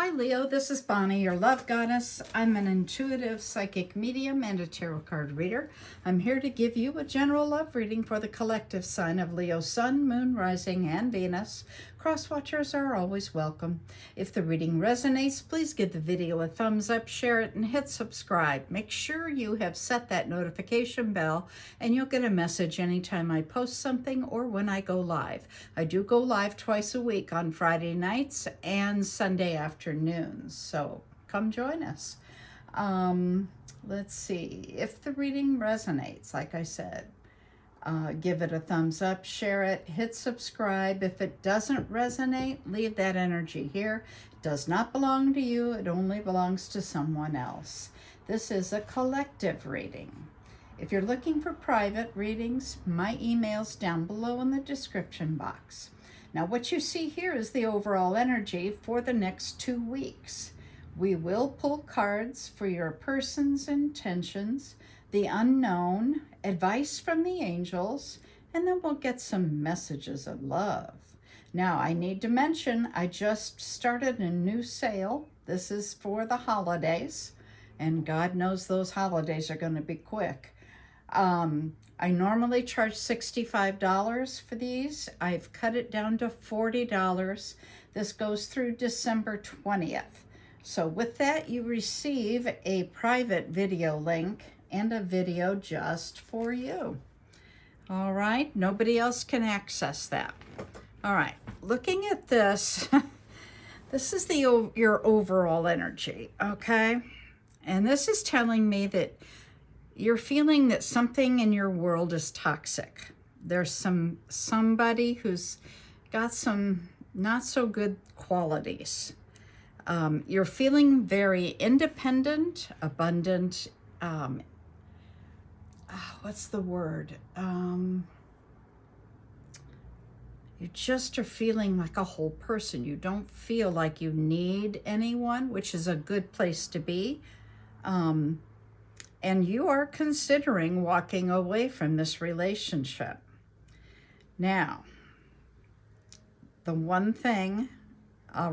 Hi Leo, this is Bonnie, your love goddess. I'm an intuitive psychic medium and a tarot card reader. I'm here to give you a general love reading for the collective sign of Leo, Sun, Moon, Rising, and Venus. Cross-watchers are always welcome. If the reading resonates, please give the video a thumbs up, share it, and hit subscribe. Make sure you have set that notification bell and you'll get a message anytime I post something or when I go live. I do go live twice a week on Friday nights and Sunday afternoons, so come join us. Let's see, if the reading resonates, like I said, give it a thumbs up, share it, hit subscribe. If it doesn't resonate, leave that energy here. It does not belong to you. It only belongs to someone else. This is a collective reading. If you're looking for private readings, my email's down below in the description box. Now, what you see here is the overall energy for the next 2 weeks. We will pull cards for your person's intentions, the unknown, advice from the angels, and then we'll get some messages of love. Now, I need to mention, I just started a new sale. This is for the holidays, and God knows those holidays are going to be quick. I normally charge $65 for these. I've cut it down to $40. This goes through December 20th. So with that, you receive a private video link and a video just for you. All right, nobody else can access that. All right, looking at this, this is your overall energy, okay? And this is telling me that you're feeling that something in your world is toxic. There's somebody who's got some not so good qualities. You're feeling very independent, abundant, what's the word? You just are feeling like a whole person. You don't feel like you need anyone, which is a good place to be. And you are considering walking away from this relationship. Now, the one thing I'm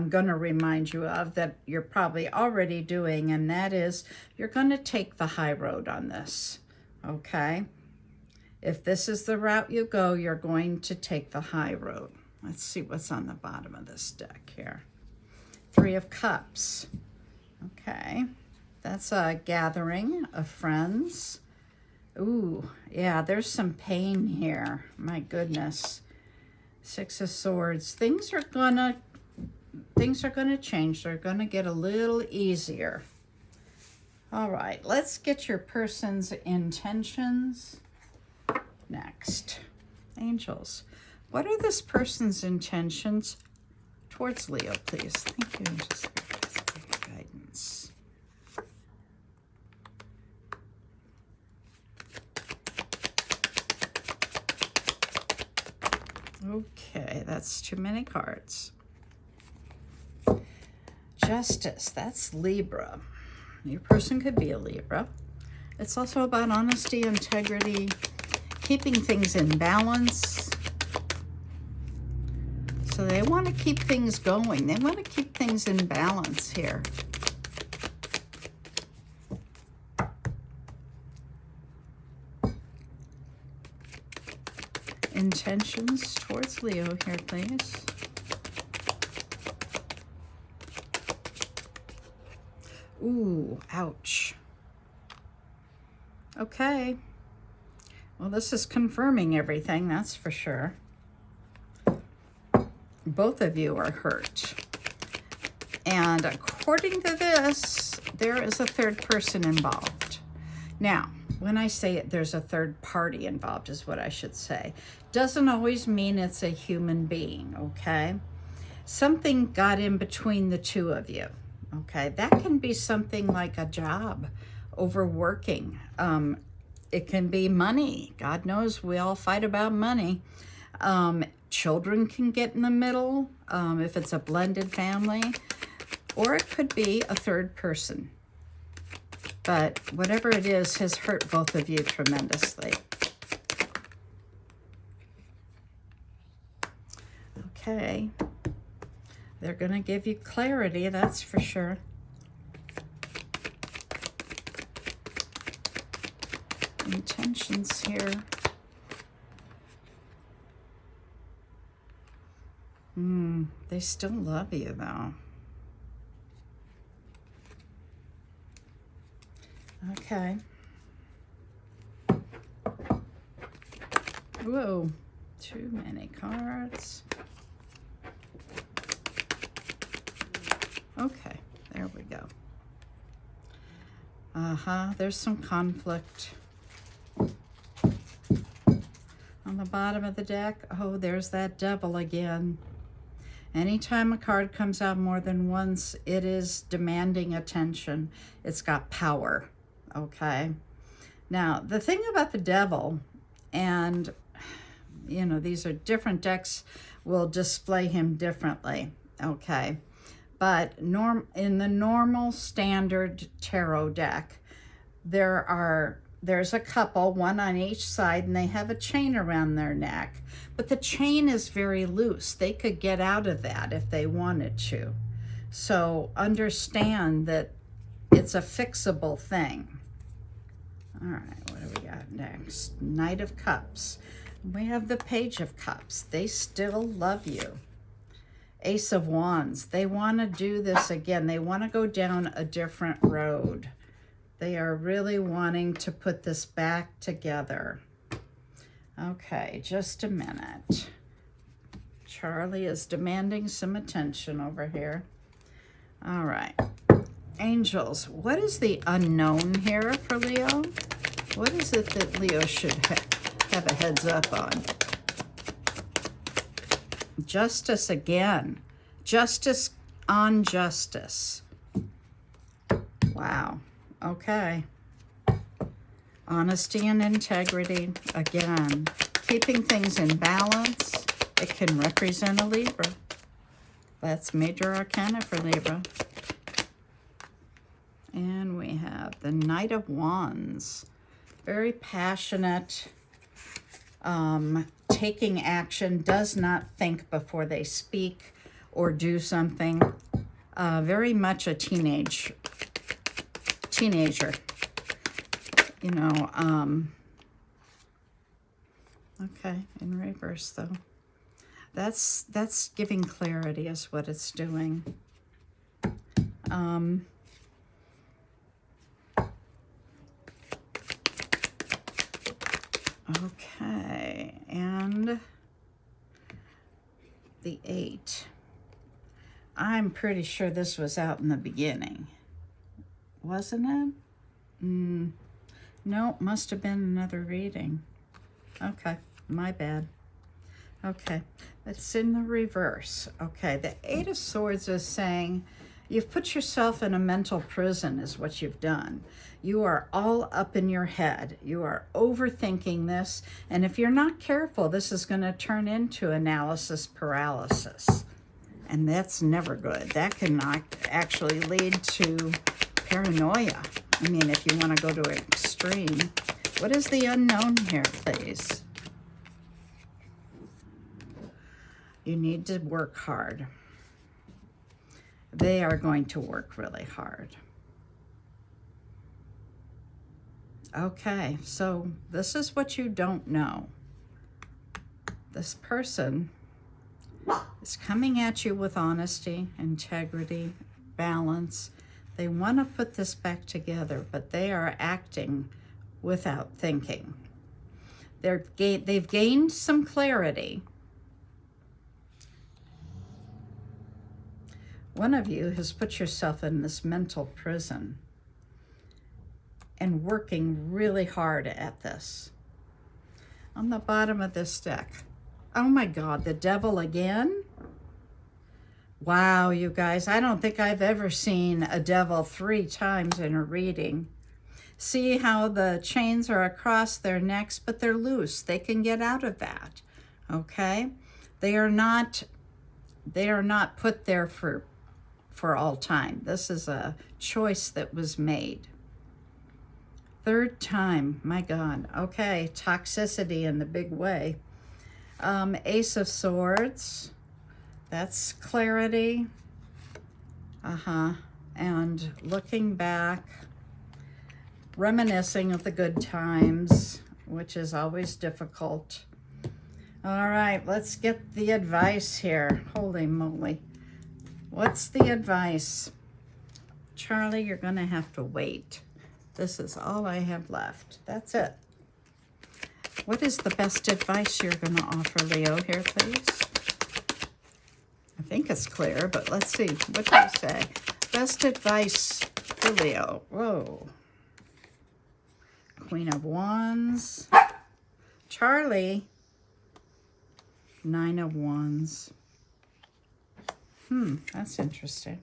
going to remind you of that you're probably already doing, and that is you're going to take the high road on this, okay? If this is the route you go, you're going to take the high road. Let's see what's on the bottom of this deck here. 3 of Cups, okay. That's a gathering of friends. Ooh, yeah, there's some pain here. My goodness. 6 of Swords. Things are gonna change. They're gonna get a little easier. All right, let's get your person's intentions next. Angels, what are this person's intentions towards Leo, please? Thank you, angels, for your guidance. Okay, that's too many cards. Justice, that's Libra. Your person could be a Libra. It's also about honesty, integrity, keeping things in balance. So they want to keep things going. They want to keep things in balance here. Intentions towards Leo here, please. Ooh, ouch. Okay. Well, this is confirming everything, that's for sure. Both of you are hurt. And according to this, there is a third person involved. Now, when I say it, there's a third party involved is what I should say. Doesn't always mean it's a human being, okay? Something got in between the two of you, okay? That can be something like a job, overworking. It can be money. God knows we all fight about money. Children can get in the middle if it's a blended family, or it could be a third person. But whatever it is has hurt both of you tremendously. Okay. They're going to give you clarity, that's for sure. Intentions here. They still love you, though. Okay. Whoa, too many cards. Okay, there we go. There's some conflict. On the bottom of the deck, oh, there's that devil again. Anytime a card comes out more than once, it is demanding attention. It's got power, okay? Now, the thing about the devil, and, you know, these are different decks, will display him differently, okay? But in the normal standard tarot deck, there's a couple, one on each side, and they have a chain around their neck. But the chain is very loose. They could get out of that if they wanted to. So understand that it's a fixable thing. All right, what do we got next? Knight of Cups. We have the Page of Cups. They still love you. Ace of Wands. They want to do this again. They want to go down a different road. They are really wanting to put this back together. Okay, just a minute. Charlie is demanding some attention over here. All right. Angels, what is the unknown here for Leo? What is it that Leo should have a heads up on? Justice again. Justice on justice. Wow. Okay. Honesty and integrity. Again. Keeping things in balance. It can represent a Libra. That's major arcana for Libra. And we have the Knight of Wands. Very passionate. Taking action. Does not think before they speak or do something. Very much a teenager. You know, okay, in reverse though. That's giving clarity is what it's doing. Okay, and the 8. I'm pretty sure this was out in the beginning. Wasn't it? No, must have been another reading. Okay, my bad. Okay, it's in the reverse. Okay, the 8 of Swords is saying you've put yourself in a mental prison is what you've done. You are all up in your head. You are overthinking this, and if you're not careful, this is going to turn into analysis paralysis, and that's never good. That can actually lead to paranoia. I mean, if you want to go to an extreme. What is the unknown here, please? You need to work hard. They are going to work really hard. Okay, so this is what you don't know. This person is coming at you with honesty, integrity, balance. They want to put this back together, but they are acting without thinking. They've gained some clarity. One of you has put yourself in this mental prison and working really hard at this. On the bottom of this deck, oh my God, the devil again? Wow, you guys, I don't think I've ever seen a devil 3 times in a reading. See how the chains are across their necks, but they're loose. They can get out of that, okay? They are not put there for all time. This is a choice that was made. 3rd time, my God. Okay, toxicity in the big way. Ace of Swords. That's clarity. And looking back, reminiscing of the good times, which is always difficult. All right, let's get the advice here. Holy moly. What's the advice? Charlie, you're going to have to wait. This is all I have left. That's it. What is the best advice you're going to offer, Leo, here, please? I think it's clear, but let's see. What do you say? Best advice for Leo. Whoa. Queen of Wands. Charlie. Nine of Wands. That's interesting.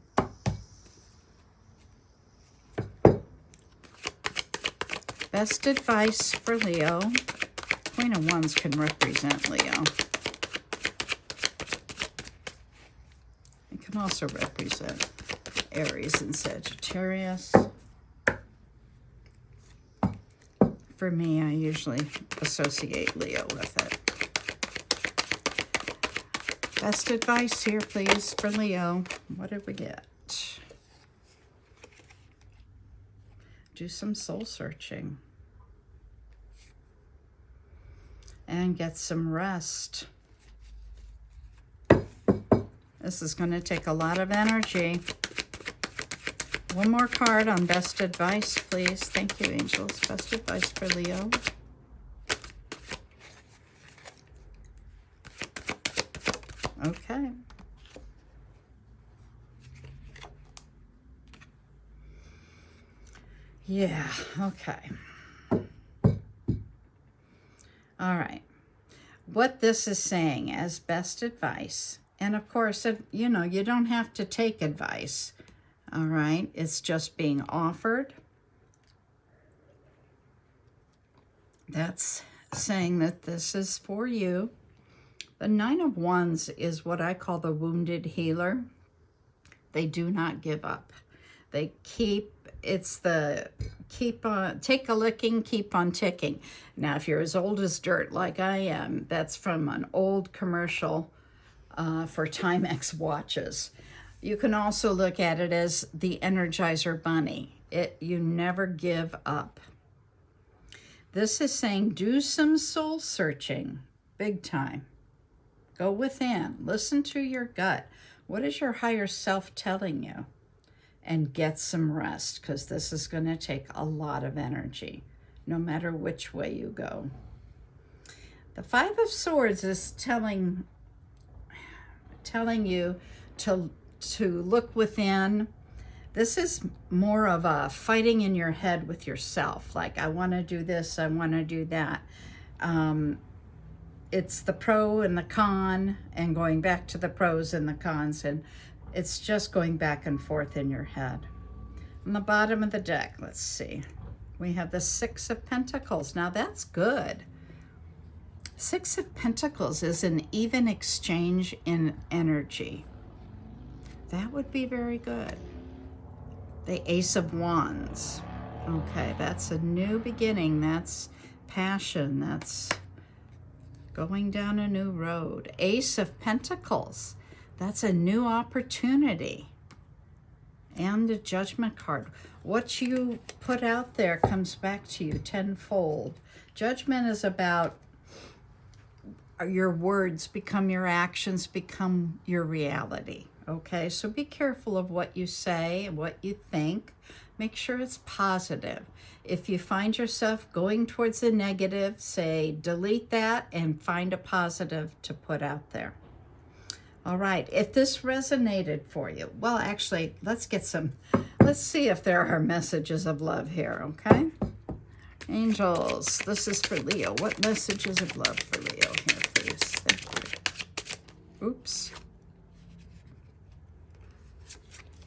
Best advice for Leo. Queen of Wands can represent Leo. It can also represent Aries and Sagittarius. For me, I usually associate Leo with it. Best advice here, please, for Leo. What did we get? Do some soul searching. And get some rest. This is going to take a lot of energy. One more card on best advice, please. Thank you, angels. Best advice for Leo. Okay. Yeah, okay. All right. What this is saying as best advice, and of course, you know, you don't have to take advice, all right? It's just being offered. That's saying that this is for you. The Nine of Wands is what I call the wounded healer. They do not give up. They keep, it's the keep on, take a licking, keep on ticking. Now, if you're as old as dirt like I am, that's from an old commercial for Timex watches. You can also look at it as the Energizer Bunny. You never give up. This is saying do some soul searching, big time. Go within, listen to your gut. What is your higher self telling you? And get some rest, because this is going to take a lot of energy, no matter which way you go. The Five of Swords is telling you to look within. This is more of a fighting in your head with yourself. Like, I want to do this, I want to do that. It's the pro and the con, and going back to the pros and the cons, and it's just going back and forth in your head. On the bottom of the deck, let's see. We have the Six of Pentacles. Now that's good. Six of Pentacles is an even exchange in energy. That would be very good. The Ace of Wands. Okay, that's a new beginning. That's passion. That's going down a new road. Ace of Pentacles. That's a new opportunity. And the Judgment card. What you put out there comes back to you tenfold. Judgment is about your words become your actions, become your reality. Okay, so be careful of what you say and what you think. Make sure it's positive. If you find yourself going towards the negative, say delete that and find a positive to put out there. All right, if this resonated for you, well, actually, let's see if there are messages of love here, okay? Angels, this is for Leo. What messages of love for Leo here, please? Thank you. Oops.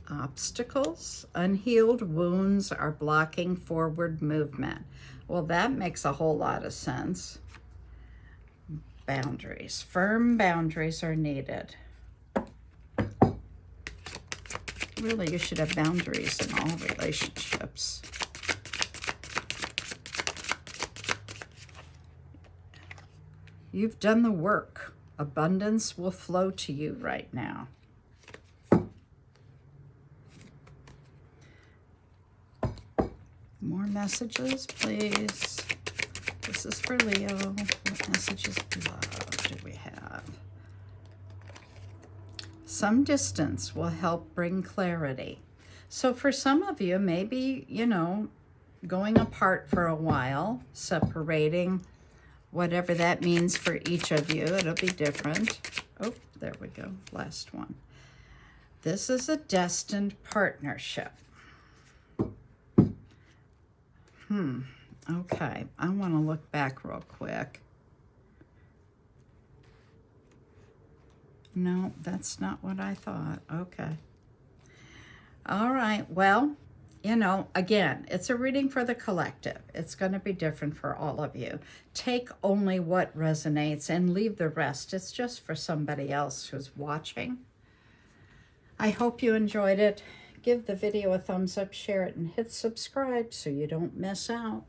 Obstacles, unhealed wounds are blocking forward movement. Well, that makes a whole lot of sense. Boundaries, firm boundaries are needed. Really, you should have boundaries in all relationships. You've done the work. Abundance will flow to you right now. More messages, please. This is for Leo. What messages of love do we have? Some distance will help bring clarity. So for some of you, maybe, you know, going apart for a while, separating, whatever that means for each of you, it'll be different. Oh, there we go, last one. This is a destined partnership. Okay, I want to look back real quick. No, that's not what I thought. Okay. All right, well, you know, again, it's a reading for the collective. It's going to be different for all of you. Take only what resonates and leave the rest. It's just for somebody else who's watching. I hope you enjoyed it. Give the video a thumbs up, share it, and hit subscribe so you don't miss out.